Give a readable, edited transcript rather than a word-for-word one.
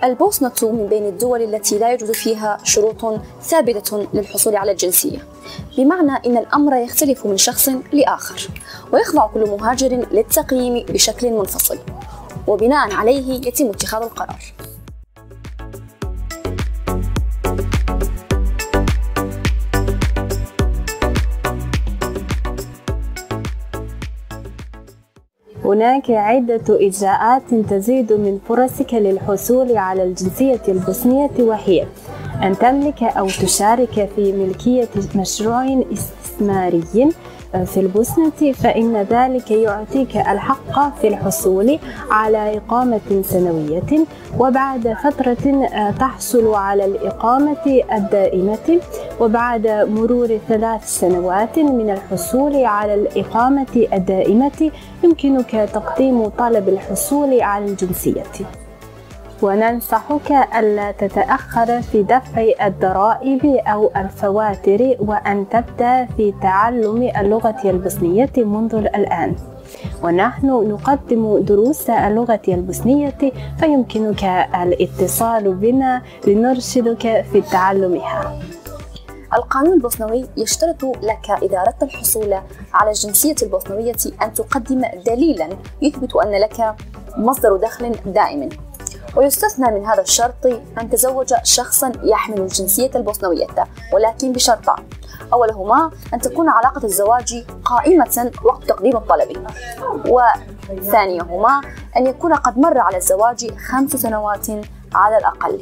البوسنة من بين الدول التي لا يوجد فيها شروط ثابتة للحصول على الجنسية، بمعنى أن الأمر يختلف من شخص لآخر، ويخضع كل مهاجر للتقييم بشكل منفصل، وبناء عليه يتم اتخاذ القرار. هناك عدة إجراءات تزيد من فرصك للحصول على الجنسية البوسنية، وهي أن تملك أو تشارك في ملكية مشروع استثماري في البوسنة، فإن ذلك يعطيك الحق في الحصول على إقامة سنوية، وبعد فترة تحصل على الإقامة الدائمة، وبعد مرور 3 سنوات من الحصول على الإقامة الدائمة يمكنك تقديم طلب الحصول على الجنسية. وننصحك ألا تتأخر في دفع الضرائب أو الفواتير، وأن تبدأ في تعلم اللغة البوسنية منذ الآن، ونحن نقدم دروس اللغة البوسنية، فيمكنك الاتصال بنا لنرشدك في تعلمها. القانون البوسنوي يشترط لك إذا أردت الحصول على الجنسية البوسنوية أن تقدم دليلا يثبت أن لك مصدر دخل دائم، ويستثنى من هذا الشرط أن تزوج شخصا يحمل الجنسية البوسنوية، ولكن بشرطان: أولهما أن تكون علاقة الزواج قائمة وقت تقديم الطلب، وثانيهما أن يكون قد مر على الزواج 5 سنوات على الأقل.